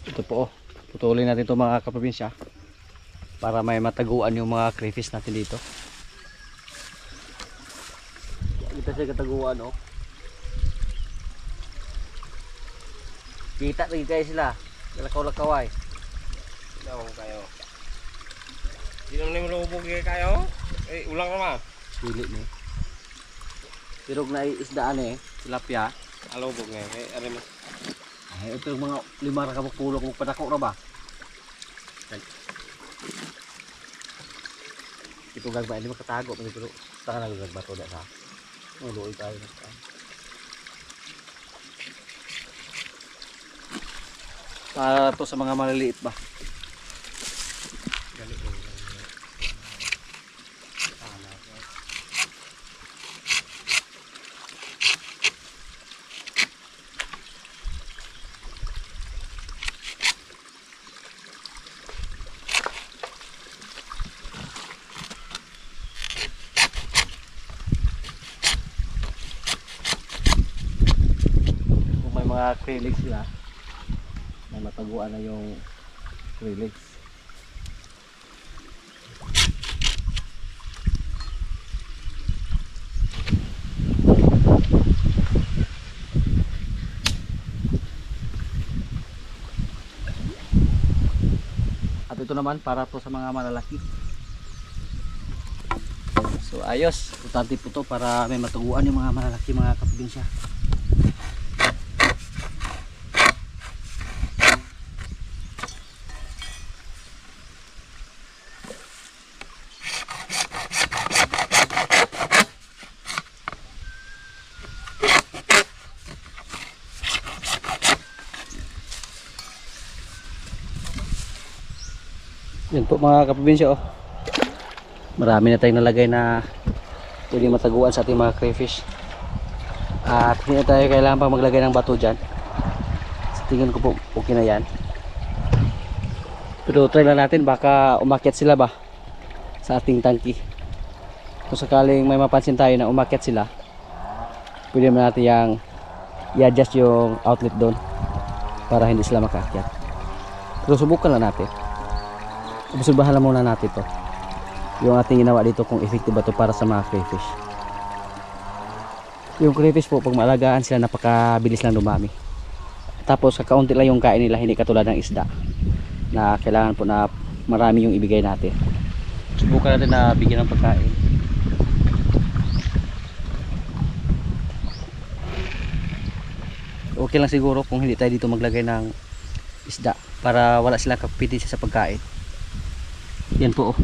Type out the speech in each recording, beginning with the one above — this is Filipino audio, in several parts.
Ito po, putulin natin ito mga kaprobinsya para may mataguan yung mga crayfish natin dito. Kita siya kataguan, oh. Kita lagi kayo sila. Lakaw-lakaway. Daw kayo. Di naman lumubog kayo. Eh, ulang naman. Pili ni. Pirog na isdaan eh, tilapia. Alubog nga. Eh, ari mo. Ay, ito yung mga 5 ra kabuk pulo kung padako ra ba? Ito gagba, hindi makatago. Pero saka nagagba to da sa. Luoy tayo na sa. Para to sa mga maliliit ba? Mga acrylics sila may mataguan na yung acrylics. At ito naman para po sa mga malalaki. So ayos, importante po to para may mataguan yung mga malalaki mga kaprobinsya. Yan po mga kaprobinsya, oh. Marami na tayong nalagay na pwedeng mataguan sa ating mga crayfish. At hindi na tayo kailangan pang maglagay ng bato dyan. Sa tingin ko po okay na yan. Pero try lang natin, baka umakyat sila ba sa ating tangki. Kung sakaling may mapansin tayo na umakyat sila, pwede natin yung i-adjust yung outlet doon para hindi sila makakyat. Pero subukan lang natin. Obserbahan lang muna natin to yung ating ginawa dito kung effective ba to para sa mga crayfish. Yung crayfish po, pag maalagaan sila, napakabilis lang dumami. Tapos kakaunti lang yung kain nila, hindi katulad ng isda na kailangan po na marami yung ibigay natin. Subukan natin na bigyan ng pagkain. Okay lang siguro kung hindi tayo dito maglagay ng isda para wala silang kapitin sa pagkain. Yan po, oh.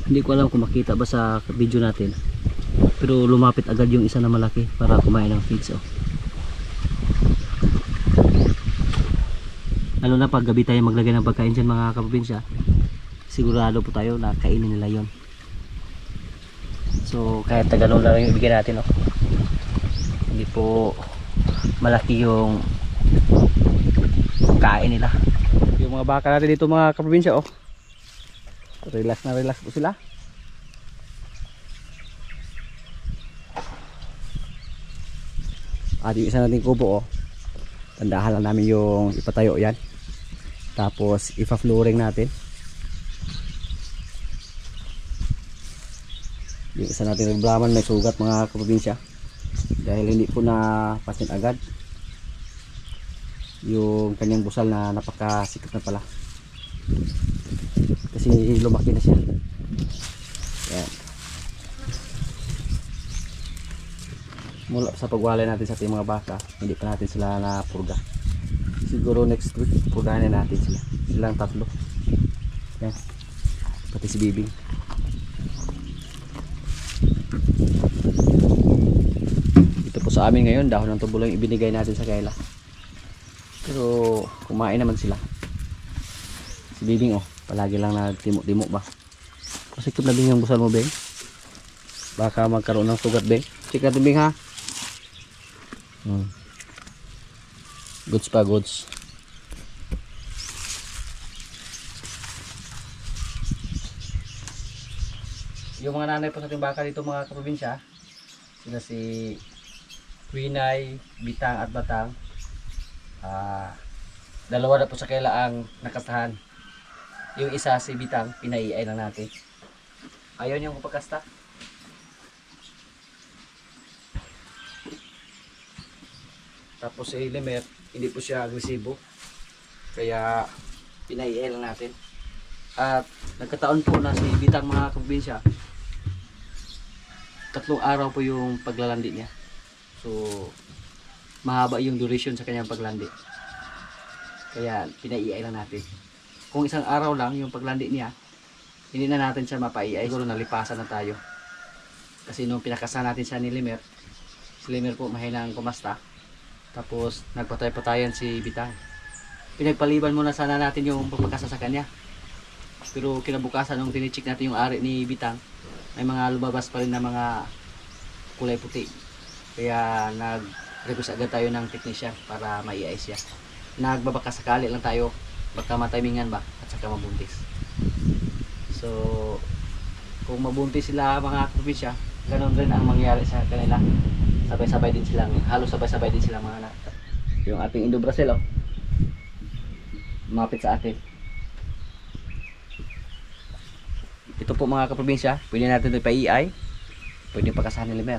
Hindi ko alam kung makita ba sa video natin, pero lumapit agad yung isa na malaki para kumain ng feeds, oh. Lalo na pag gabi tayo maglagay ng pagkain dyan mga kaprobinsya, sigurado po tayo na kainin nila yon. So kahit tagalong lang yung ibigay natin, oh. Hindi po malaki yung kain nila. Yung mga baka natin dito mga kaprobinsya, oh. Relax na relax po sila. At yung isa nating kubo, oh, tandahan lang namin yung ipatayo yan. Tapos ipa-flooring natin. Yung isa natin nagbraman may sugat mga kaprobinsya, dahil hindi po na pasin agad yung kanyang busal na napakasikat na pala. Kasi lumaki na siya. Yan. Mula sa pagwalay natin sa ating mga baka, hindi pa natin sila na purga. Siguro next week purgahan na natin sila. Silang 3. Yan. Pati si Bibing. Ito po sa amin ngayon, dahon ng tubo lang ibinigay natin sa kaila. Pero kumain naman sila. Si Bibing, oh, palagi lang nagtimo-timo ba. Pasikip na din yung busal mo, Beng. Baka magkaroon ng sugat, Beng. Check natin, Beng, ha. Goods pa, goods. Yung mga nanay po sa ating baka dito mga kaprobinsya, sila si Quinay, Bitang at Batang. Dalawa na po sa kaila ang nakastahan. Yung isa si Bitang, pinaiay lang natin. Ayaw niyang kupagkasta. Tapos si Lemer, hindi po siya agresibo. Kaya pinaiay lang natin. At nagkataon po na si Bitang mga kaprobinsya, 3 araw po yung paglalandi niya. So mahaba yung duration sa kanyang paglandi. Kaya pinaiay lang natin. Kung 1 araw lang yung paglandi niya, hindi na natin siya mapaiay. Siguro nalipasan na tayo. Kasi nung pinakasa natin siya ni Lemer, si Lemer po mahinang kumasta. Tapos nagpatay-patayan si Bitang. Pinagpaliban muna sana natin yung pagpakasa sa kanya. Pero kinabukasan nung tinicheck natin yung ari ni Bitang, may mga lumabas pa rin na mga kulay puti. Kaya nag-request agad tayo ng technician para maiay siya. Nagbabaka sakali lang tayo, baka matimingan ba at saka mabuntis. So kung mabuntis sila mga kaprobinsya, ganun rin ang mangyari sa kanila. Sabay-sabay din silang, halos sabay-sabay din silang mga anak. Yung ating Indo-Brazil, oh, lumapit sa atin. Ito po mga kaprobinsya, pwede natin ito pa-EI, pwede pagkasahan ni Lemer.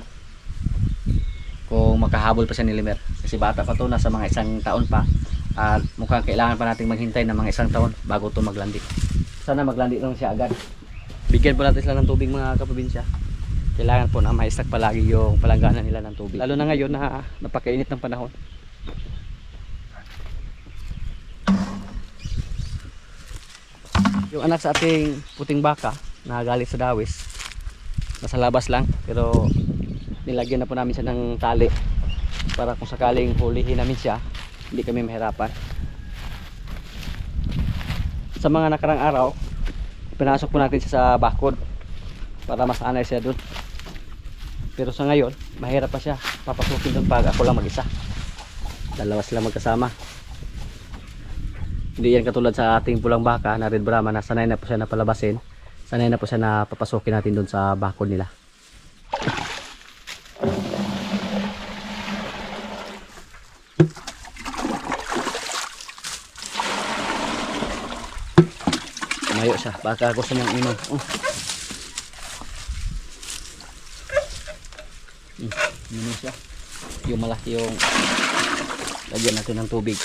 Kung makahabol pa siya ni Lemer. Kasi bata pa to, nasa mga 1 taon pa. At mukhang kailangan pa natin maghintay ng mga 1 taon bago to maglandi. Sana maglandi lang siya agad. Bigyan po natin sila ng tubig mga kaprobinsya. Kailangan po na ma-stack palagi yung palangganan nila ng tubig. Lalo na ngayon na napakainit ng panahon. Yung anak sa ating puting baka na galing sa dawis, nasa labas lang, pero nilagyan na po namin siya ng tali para kung sakaling hulihin namin siya, hindi kami mahirapan. Sa mga nakarang araw, pinasok po natin siya sa bakod para masanay siya dun. Pero sa ngayon, mahirap pa siya papasukin dun pag ako lang mag-isa. Dalawa sila magkasama. Hindi yan katulad sa ating pulang baka na Red Brahma na sanay na po siya na palabasin. Sanay na po siya na papasukin natin dun sa bakod nila. Tumayo siya, baka gusto niyang inom. Inom siya. Yung malaki yung lagyan natin ng tubig.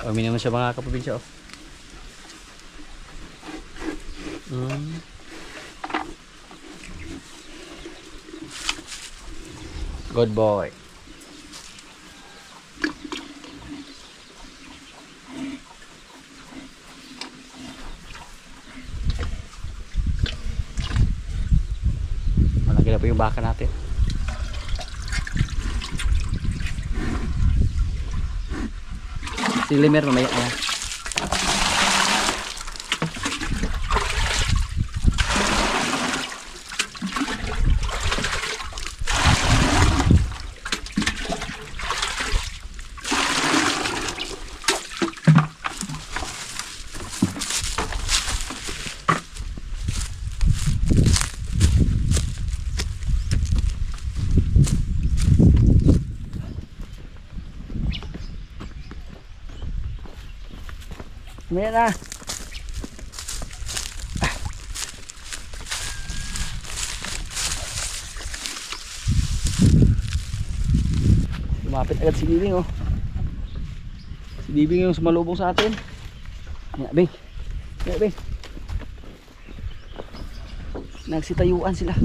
Uminom siya mga kaprobinsya, oh. Good boy. Malaki na po yung baka natin. Si Lemer mamaya na. Mamaya na. Lumapit agad si Bibing, oh. Si Bibing yung sumalubong sa atin. Mamaya, Bing. Mamaya, Bing. Nagsitayuan sila.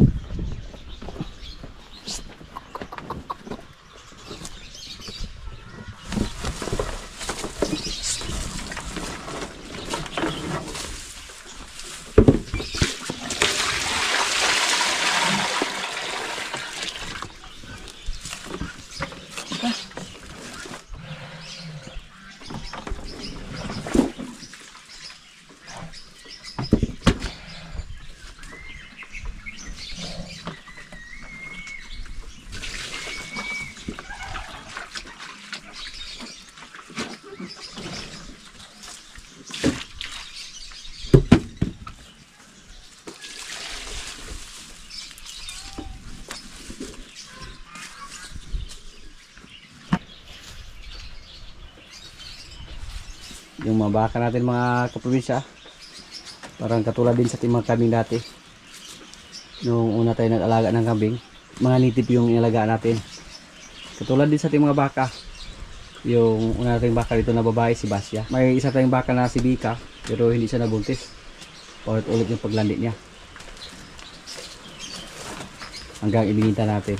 Yung mga baka natin mga kaprobinsya, parang katulad din sa ating mga kambing dati. Nung una tayo nag-alaga ng kambing, mga native yung inalagaan natin. Katulad din sa ating mga baka. Yung una nating baka dito na babae, si Basya. May isa tayong baka na si Bika, pero hindi siya nabuntis. Ulit yung paglandi niya. Hanggang ibinita natin.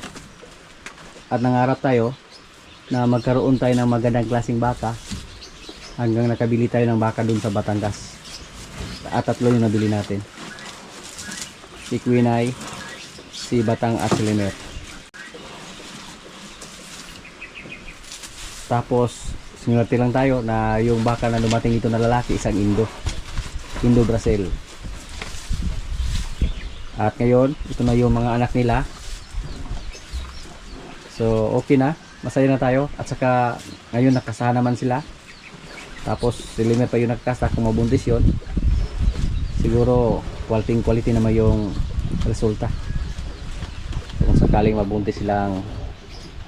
At nangarap tayo na magkaroon tayo ng magandang klaseng baka hanggang nakabili tayo ng baka dun sa Batangas. At 3 yung nabili natin. Si Quinay, si Batang at si Lemer. Tapos sinulati lang tayo na yung baka na dumating dito na lalaki, isang Indo Brazil. At ngayon ito na yung mga anak nila. So okay na, masaya na tayo. At saka ngayon nakasahan naman sila. Tapos si Lemer pa yung nagkasta. Kung mabuntis yun, siguro quality naman yung resulta. Kung sakaling mabuntis silang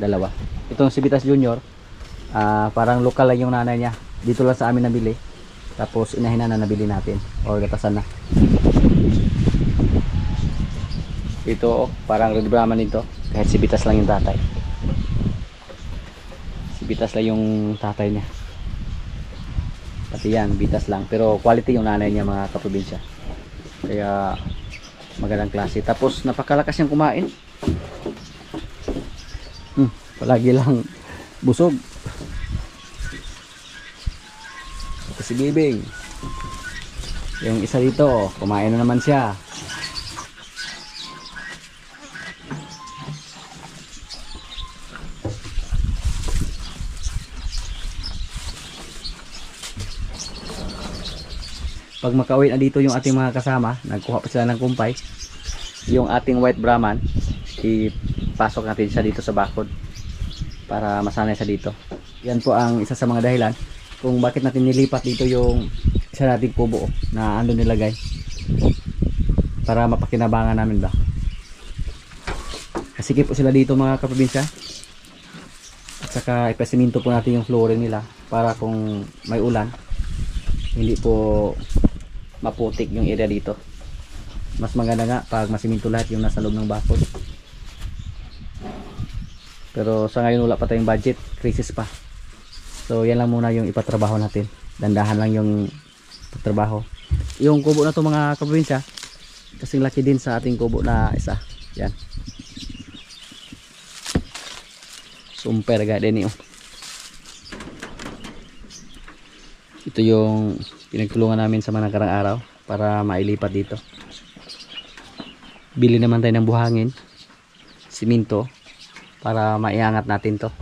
dalawa. Itong si Bitas Junior, parang lokal lang yung nanay niya. Dito lang sa amin nabili. Tapos inahin na nabili natin. O gatasan na. Ito parang Red Brahman ito. Kahit si Bitas lang yung tatay. Si Bitas lang yung tatay niya. Pati yan, Bitas lang. Pero quality yung nanay niya mga kaprobinsya. Kaya magandang klase. Tapos napakalakas niyang kumain. Palagi lang busog. Ito si Bibing. Yung isa dito, kumain na naman siya. Pag makauwi na dito yung ating mga kasama, nagkuha pa sila ng kumpay, yung ating white Brahman, ipasok natin siya dito sa bakod para masanay siya dito. Yan po ang isa sa mga dahilan kung bakit natin nilipat dito yung isa nating kubo na ando nilagay para mapakinabangan namin ba. Kasikip po sila dito mga kaprobinsya. At saka ipasiminto po natin yung flooring nila para kung may ulan hindi po maputik yung area dito. Mas maganda nga pag masiminto lahat yung nasa loob ng bakod. Pero sa ngayon wala pa tayong budget, crisis pa. So yan lang muna yung ipatrabaho natin. Dandahan lang yung patrabaho. Yung kubo na to mga kaprobinsya, kasing laki din sa ating kubo na isa. Yan. Sumper ga din yun. Ito yung pinagtulungan namin sa mga nakarang araw para mailipat dito. Bili naman tayo ng buhangin, siminto para maiangat natin to.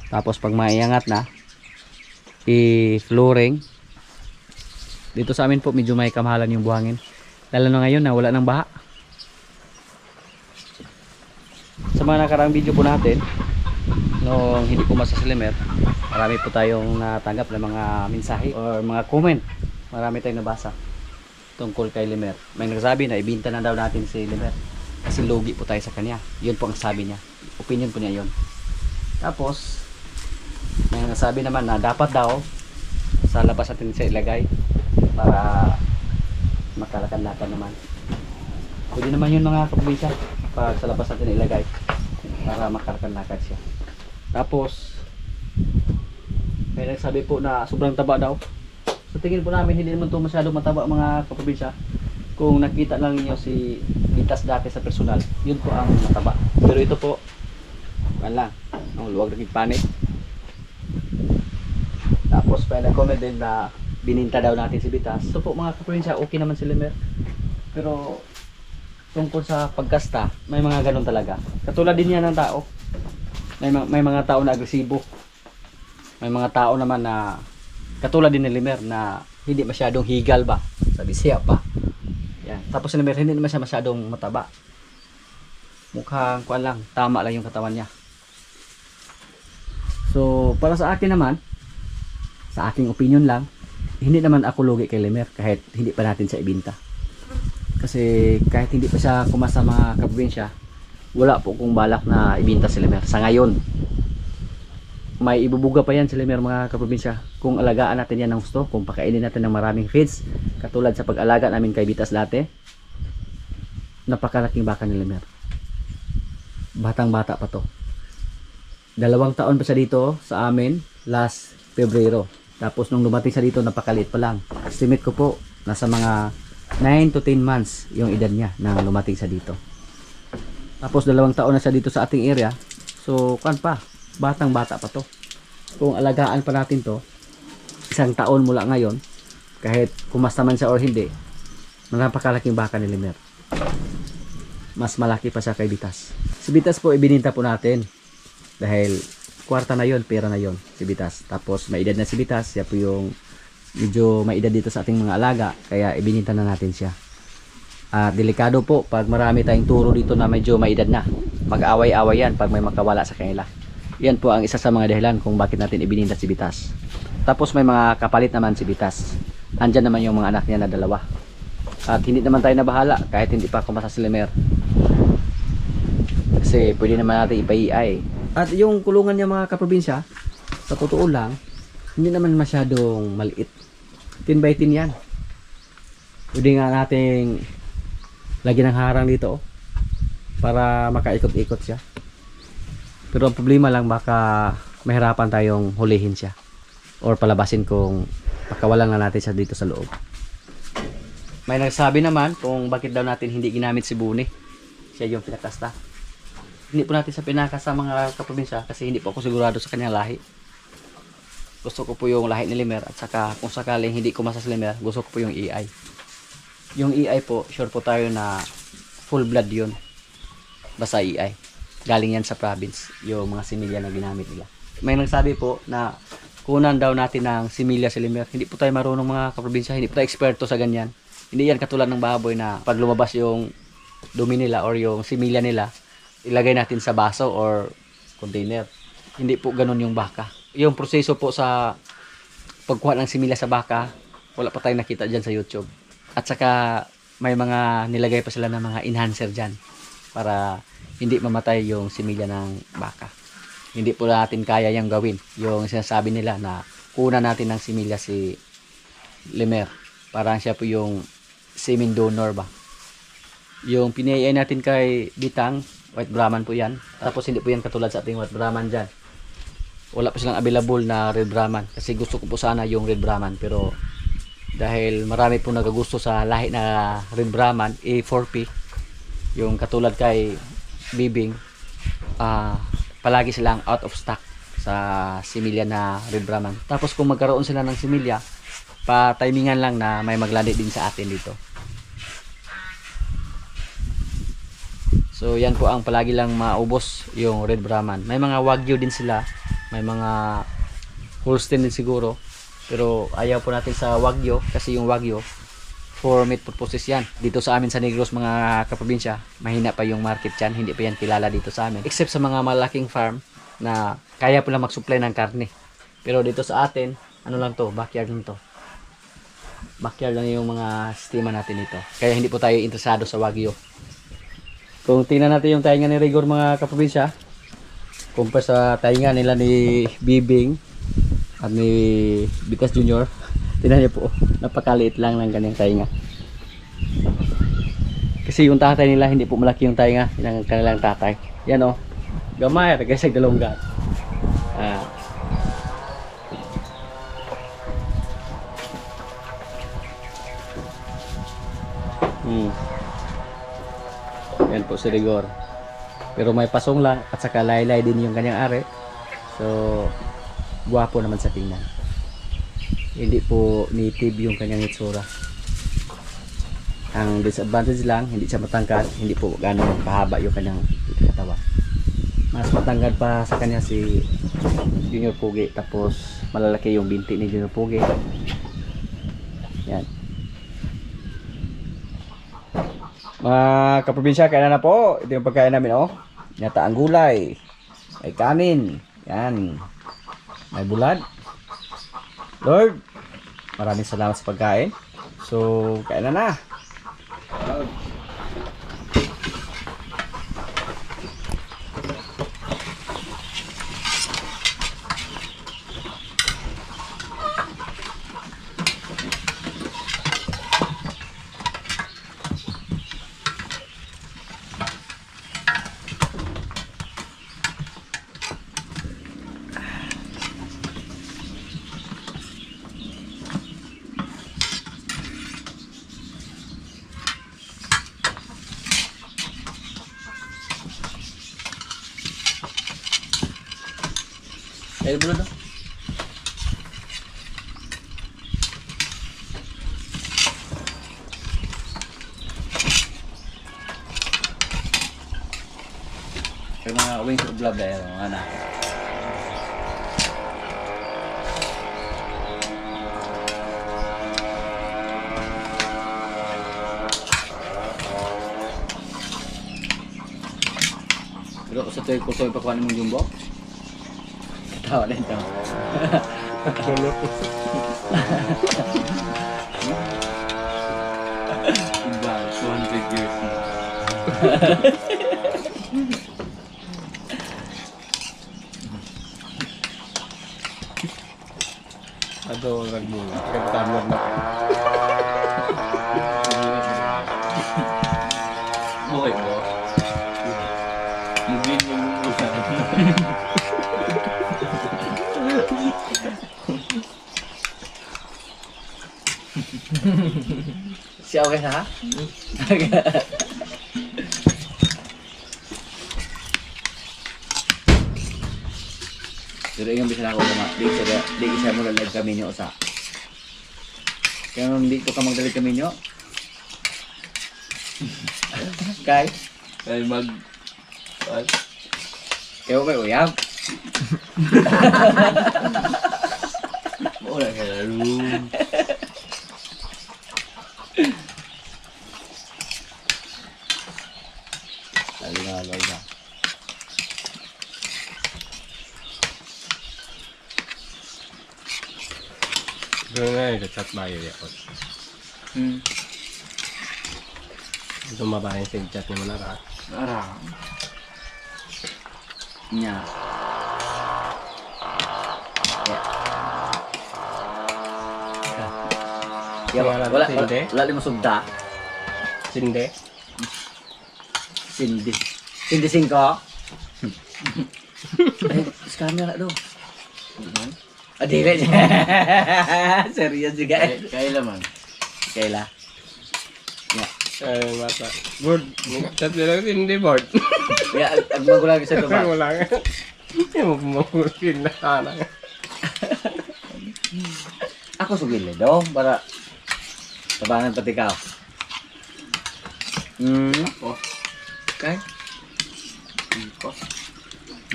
Tapos pag maiangat na, i-flooring. Dito sa amin po medyo may kamahalan yung buhangin. Lalo na ngayon na wala ng baha. Sa mga nakarang video po natin, nung hindi pumasa si Lemer, marami po tayong natanggap ng mga mensahe or mga comment. Marami tayong nabasa tungkol kay Lemer. May nagsabi na ibinta na daw natin si Lemer kasi lugi po tayo sa kanya. Yun po ang sabi niya. Opinion po niya yun. Tapos may nagsabi naman na dapat daw sa labas natin siya ilagay para makalakan-lakan naman. Pwede naman yun mga kaprobinsya, pag sa labas natin ilagay para makalakan-lakan siya. Tapos may nagsabi po na sobrang taba daw. Sa tingin po namin hindi naman ito masyadong mataba mga kaprobinsya. Kung nakita lang niyo si Bitas dati sa personal, yun po ang mataba. Pero ito po lang, ang luwag na panit. Tapos may nag-comment din na bininta daw natin si Bitas. So po mga kaprobinsya, okay naman si Lemer. Pero tungkol sa pagkasta, may mga ganun talaga. Katulad din yan ng tao. May mga tao na agresibo. May mga tao naman na katulad din ni Lemer na hindi masyadong higal ba, sabi siya pa. Yan. Tapos si Lemer hindi naman siya masyadong mataba. Mukhang kuan lang, tama lang yung katawan niya. So para sa akin naman, sa aking opinion lang, hindi naman ako lugi kay Lemer kahit hindi pa natin siya ibinta. Kasi kahit hindi pa siya kumasa mga kaprobinsya, wala po kong balak na ibinta si Lemer sa ngayon. may ibubuga pa yan sila mga kaprobinsya kung alagaan natin yan ng gusto, kung pakainin natin ng maraming feeds katulad sa pag-alaga namin kay Bitas dati. Napakalaking baka ni Lemer, batang bata pa to, 2 taon pa siya dito sa amin last Pebrero. Tapos nung dumating siya dito napakaliit pa lang, estimate ko po nasa mga 9 to 10 months yung edad niya nang lumating siya dito. Tapos 2 taon na siya dito sa ating area, so kan pa, batang bata pa to. Kung alagaan pa natin to 1 taon mula ngayon, kahit kumasta man siya or hindi, napakalaking baka ni Lemer. Mas malaki pa siya kay Bitas. Si Bitas po ibininta po natin dahil kwarta na yon, pera na yon si Bitas. Tapos may edad na si Bitas, siya po yung medyo may edad dito sa ating mga alaga, kaya ibininta na natin siya. Delikado po pag marami tayong turo dito na medyo may edad na, mag-away-away yan pag may makawala sa kanila. Yan po ang isa sa mga dahilan kung bakit natin ibininta si Bitas. Tapos may mga kapalit naman si Bitas. Andyan naman yung mga anak niya na 2. At hindi naman tayo nabahala kahit hindi pa kumasa si Lemer, kasi pwede naman natin ipa-EI. At yung kulungan niya mga kaprobinsya, sa totoo lang, hindi naman masyadong maliit. 10 by 10 yan. Pwede nga nating lagyan ng harang dito para makaikot-ikot siya. Pero ang problema lang, baka mahirapan tayong hulihin siya or palabasin kung pakawalan na natin siya dito sa loob. May nagsabi naman kung bakit daw natin hindi ginamit si Buni. Siya yung pinakasta. Hindi po natin sa pinakasta mga kaprobinsya kasi hindi po ako sigurado sa kanyang lahi. Gusto ko po yung lahi ni Lemer, at saka kung sakaling hindi ko masas Lemer, gusto ko po yung EI. Yung EI po, sure po tayo na full blood yun. Basta EI. Galing yan sa province, yung mga similya na ginamit nila. May nagsabi po na kunan daw natin ng similya si Lemer. Hindi po tayo marunong mga kaprobinsya, hindi po tayo eksperto sa ganyan. Hindi yan katulad ng baboy na pag lumabas yung dumi nila or yung similya nila, ilagay natin sa baso or container. Hindi po ganun yung baka. Yung proseso po sa pagkuha ng similya sa baka, wala pa tayong nakita dyan sa YouTube. At saka may mga nilagay pa sila ng mga enhancer dyan para hindi mamatay yung similya ng baka. Hindi po natin kaya yung gawin. Yung sinasabi nila na kuna natin ng similya si Lemer. Parang siya po yung semen donor ba. Yung pinayay natin kay Bitang, White Brahman po yan. Tapos hindi po yan katulad sa ating White Brahman dyan. Wala pa silang available na Red Brahman. Kasi gusto ko po sana yung Red Brahman. Pero dahil marami po nagagusto sa lahi na Red Brahman, A4P, yung katulad kay Bibing, palagi silang out of stock sa similya na Red Brahman. Tapos kung magkaroon sila ng similya, pa-timingan lang na may maglandi din sa atin dito. So yan po ang palagi lang maubos yung Red Brahman. May mga Wagyu din sila, may mga Holstein din siguro. Pero ayaw po natin sa Wagyu kasi yung Wagyu for meat purposes yan. Dito sa amin sa Negros mga kaprobinsya, mahina pa yung market yan, hindi pa yan kilala dito sa amin. Except sa mga malaking farm na kaya po lang mag-supply ng karne. Pero dito sa atin, ano lang to, backyard lang to. Backyard lang yung mga sistema natin dito. Kaya hindi po tayo interesado sa Wagyu. Kung tingnan natin yung tainga ni Rigor mga kaprobinsya, compare sa tainga nila ni Bibing at ni Bitas Junior, tingnan niyo po, napakaliit lang ng kanyang tainga. Kasi yung tatay nila hindi po malaki yung tainga ng kanilang tatay. Yan o, gamay, tagasag dalonggat. Yan po si Rigor. Pero may pasong lang at saka laylay din yung kanyang ari. So, guwapo naman sa tingnan. Hindi po native yung kanyang itsura. Ang disadvantage lang, hindi siya matangkad, hindi po gano'ng kahaba yung kanyang katawan. Mas matangkad pa sa kanya si Junior Pugi, tapos malalaki yung binti ni Junior Pugi. Yan. Mga kaprobinsya, kainan na po. Ito yung pagkain namin, oh. Yata ang gulay. May kanin. Yan. May bulad. Lord, maraming salamat sa pagkain. So, kainan na. Ayo bro dong. Kaya mga wings of love dahil mga anak. Pero kung sa tuwing ko ito ipakuha mong jumbo, katawa na ito. Iba, 200 years na. Ato, nagmula. Nagtamad na. Buhay ko. Nagin yung usan. Si okay na ha? Pero yung bisa na ako mga, di isa mo lalag kami nyo sa. Kaya nung hindi ko ka magdalag kami nyo. Kay? Ay mag... What? Kaya may uyab. Wala ka na room. Lagi na lagi na. Doon na yung chat ba yun ako. Ito mabahin sa chat ni Manara. Arang. Nya. Ya, wala lima sugda. Sinde? Sindi. Sindi singko. Sekarang do. Adile. Serius juga. Kaila man. Kaila. Ya. Ay, mata. Board. Chat nila hindi board. Ya, ang magulang sa Pero tuba. wala nga. Hindi mo kumapulpin na sana. Ako sugil do para tabangan pati ka. Oh. Okay.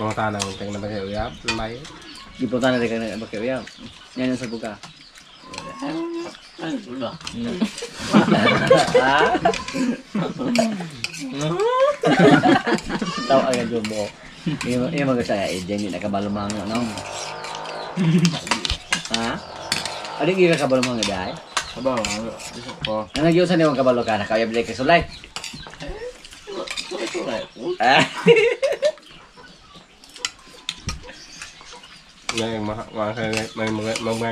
Mga tanang tingin na ba kayo uyab? Lumay. Gipunta na rin ka na bakit ya. Yan yung sabu ka. Ay, wala. Ha? Tawa agad yung buo. Yung mga saya, hindi nakabalumang ano. Ha? Ano yung nakabalumang nga dahil? Aba, gusto ko. Ano nagyusan yung kabalo ka na kaya bilay ka sulay? Ah? Ngayon, mga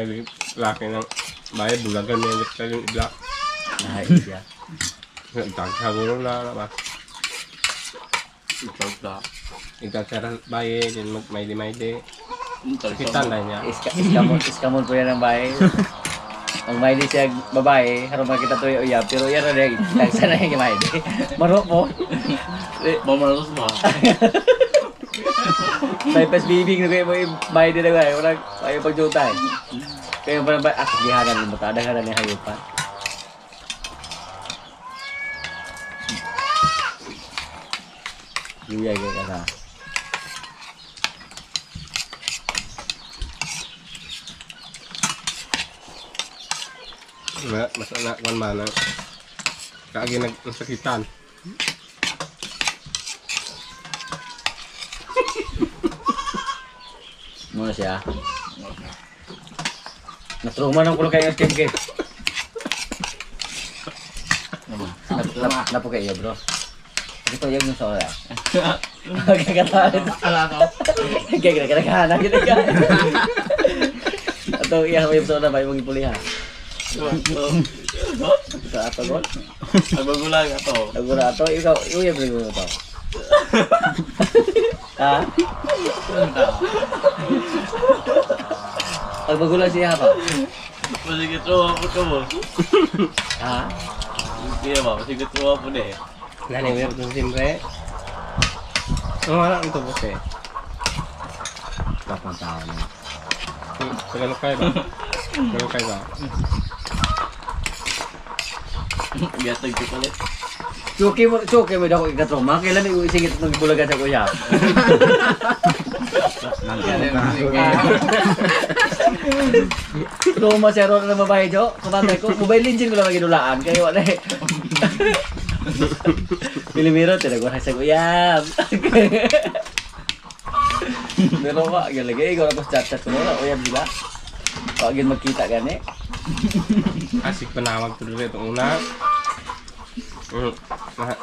laki ng bayad, bulagan niya ulit tayo yung ibla. Ay, siya. Nagtagkaguro na ba? Nagtagkara bayad, yun mag-maydi-maydi. Kita na niya. Iskamon po yan ang bahay. Ang maili siya babae, harap makita to yung uyab, pero yan na rin, tagsa na yung maili. Maro po. Mamalos ba? May pas bibing na kayo mo yung maili na kayo, walang kayo pagjutay. Kayo pa na ba, gihanan mo, tadaganan yung hayupan. Yuya kayo ka na. Mas anak kan mana? Kagi nagsakitan. Muna siya. Natruma ng kulo kayo yung team game. Napo kayo bro. Ito yung sa oras. Kagatalit. Ala ko. Kagatalit. Atau iya may sa oras ba yung ipulihan. Sa ato gol. Agugulang ato. Agura ato ikaw yung yung to. Ha? Agbagulan siya pa. Masih gitu apa kamu? Ha? Iya ba, masih gitu apa deh? Nani meron dun simre. Wala ang to boss eh. Kapang tao na. Tagalog kayo ba? Tagalog kayo ba? Gatag ko ulit. Suki mo daw ko ikatroma. Kailan yung isingit ng bulagan sa kuya? Troma siya ron na babae jo. Kumantay ko. Mobile engine ko lang maginulaan. Kayo wala eh. Pilimiro, tinagwa sa kuya. Pero ba, galagay. Ikaw na ko chat ko na. Uyab sila. Pagin magkita gani. Asik panawag tuloy itong una.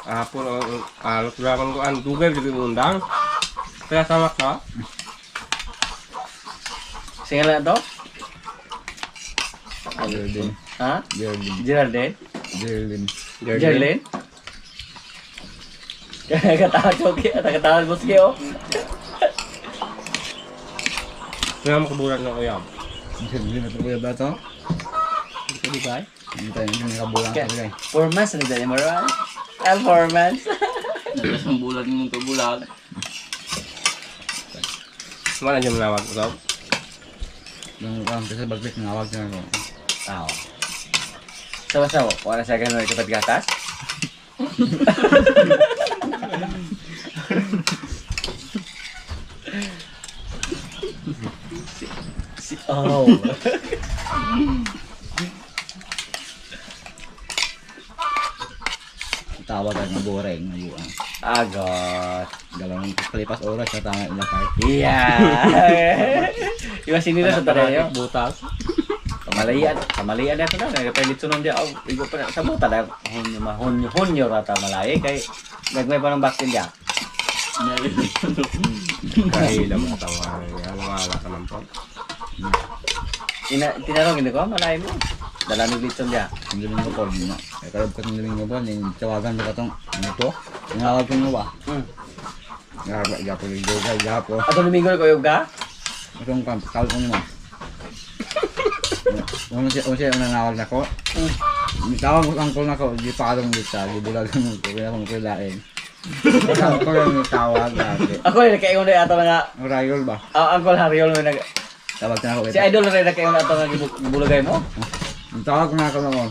Hapon, laman ko ang dugal gitu undang. Kaya sama ka? Singalan na to? Geraldine. Ha? Geraldine. Geraldine? Geraldine. Geraldine? Katawa choki. Katawa boski oh. Kaya makabulan ng uyab. Geraldine na tuloy ba ito? Ito di ba? Hindi tayo hindi nakabulang Okay. talaga eh. 4 months na dyan mo ron. 4 months. Nagas ang bulan ng bulag. Mana dyan manawag ko daw? Yung kasi bagbit nawag na ako. Oo. Sama-sama. Wala siya ganun ikapat gatas. Oh. Tawag at naboreng. Agot. Galawang kalipas oras na tama ilakay. Yeah. Iwas sini na sa tarayo. Butas. Kamalian na ito na. Nagpalit sunon dia. Oh, igo pa na. Sa buta na. Hunyo rata malay. Kay nagmay pa ng vaccine dia. Kahila mo tawa. Alam ka ng pot. Tinarong hindi ko. Malay mo. Dala ng litson dia. Ang galing ko po. Kaya kalab ka ng galing ko po. Tawagan mo ka itong ano to? Ang awag ko nga ba? Gapo yung yoga. Gapo. Ato lumingo ko yung ga? Itong kal ko mo. Ano siya ang nanawag na ko? Tawag mo ang ko na ko. Di pa kalong dita. Di bulag mo ko. Kaya kong kilain. Ang ko yung tawag. Ako rin nakaingon na ato nga. Rayol ba? Uncle Hariol mo nag... Tawag na ako. Si Idol rin nakaingon na ato nga gibulagay mo. Tawag na ako na ko.